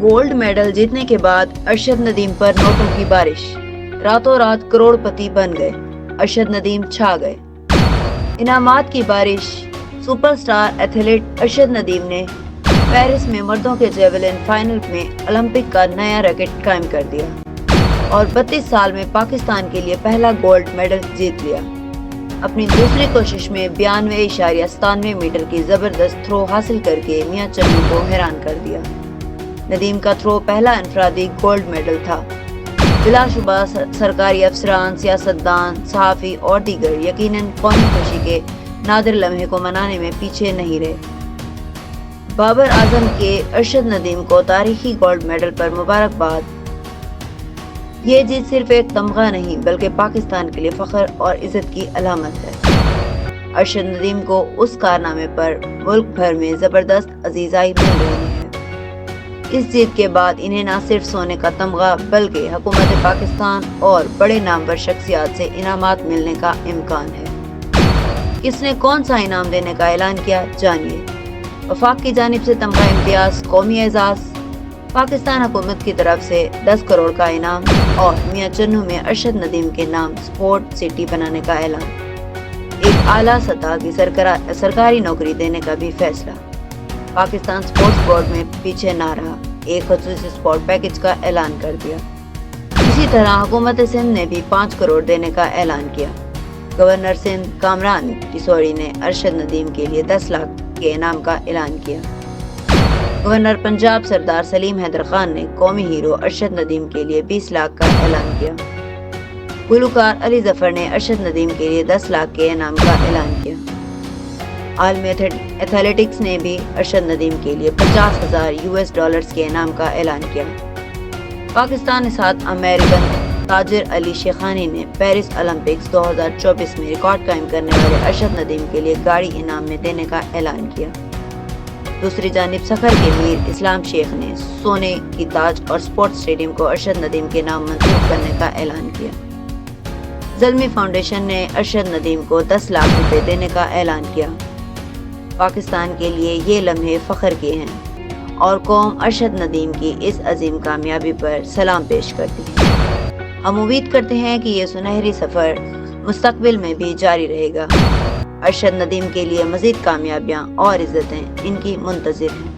Gold medal جیتنے کے بعد ارشد ندیم پر نوٹوں کی بارش، راتوں رات کروڑپتی بن گئے، ارشد ندیم چھا گئے۔ انعامات کی بارش، super star athlete Arshad Nadeem نے پیرس میں مردوں کے جیولن فائنل میں اولمپک کا نیا ریکارڈ قائم کر دیا اور 32 سال میں پاکستان کے لیے پہلا گولڈ میڈل جیت لیا۔ اپنی دوسری کوشش میں 92.97 میٹر کی زبردست تھرو حاصل کر کے میاں چنو کو حیران کر دیا۔ ندیم کا تھرو پہلا انفرادی گولڈ میڈل تھا۔ بلا شبہ سرکاری افسران، سیاستدان، صحافی اور دیگر یقیناً قومی خوشی کے نادر لمحے کو منانے میں پیچھے نہیں رہے۔ بابر اعظم کے ارشد ندیم کو تاریخی گولڈ میڈل پر مبارکباد۔ یہ جیت صرف ایک تمغہ نہیں بلکہ پاکستان کے لیے فخر اور عزت کی علامت ہے۔ ارشد ندیم کو اس کارنامے پر ملک بھر میں زبردست عزیزائی مل رہی ہے۔ اس جیت کے بعد انہیں نہ صرف سونے کا تمغہ بلکہ حکومت پاکستان اور بڑے نامور شخصیات سے انعامات ملنے کا امکان ہے۔ کس نے کون سا انعام دینے کا اعلان کیا، جانیے۔ وفاق کی جانب سے تمغہ امتیاز، قومی اعزاز، پاکستان حکومت کی طرف سے 10 کروڑ کا انعام اور میاں چنو میں ارشد ندیم کے نام سپورٹ سٹی بنانے کا اعلان۔ ایک اعلیٰ سطح کی سرکاری نوکری دینے کا بھی فیصلہ۔ پاکستان سپورٹس بورڈ میں پیچھے نہ رہا، ایک خصوصی سپورٹ پیکج کا اعلان کر دیا۔ اسی طرح حکومت سندھ نے بھی 5 کروڑ دینے کا اعلان کیا۔ گورنر سندھ کامران ٹیسوری نے ارشد ندیم کے لیے 10 لاکھ کے انعام کا اعلان کیا۔ گورنر پنجاب سردار سلیم حیدر خان نے قومی ہیرو ارشد ندیم کے لیے 20 لاکھ کا اعلان کیا۔ گلوکار علی ظفر نے ارشد ندیم کے لیے 10 لاکھ کے انعام کا اعلان کیا۔ عالمی ایتھلیٹکس نے بھی ارشد ندیم کے لیے $50,000 کے انعام کا اعلان کیا۔ پاکستان ساتھ امریکن تاجر علی شیخانی نے پیرس اولمپکس 2024 میں ریکارڈ قائم کرنے والے ارشد ندیم کے لیے گاڑی انعام میں دینے کا اعلان کیا۔ دوسری جانب سکھر کے میر اسلام شیخ نے سونے کی تاج اور سپورٹس اسٹیڈیم کو ارشد ندیم کے نام منسوخ کرنے کا اعلان کیا۔ زلمی فاؤنڈیشن نے ارشد ندیم کو 10 لاکھ روپے دینے کا اعلان کیا۔ پاکستان کے لیے یہ لمحے فخر کے ہیں اور قوم ارشد ندیم کی اس عظیم کامیابی پر سلام پیش کرتی ہے۔ ہم امید کرتے ہیں کہ یہ سنہری سفر مستقبل میں بھی جاری رہے گا۔ ارشد ندیم کے لیے مزید کامیابیاں اور عزتیں ان کی منتظر ہیں۔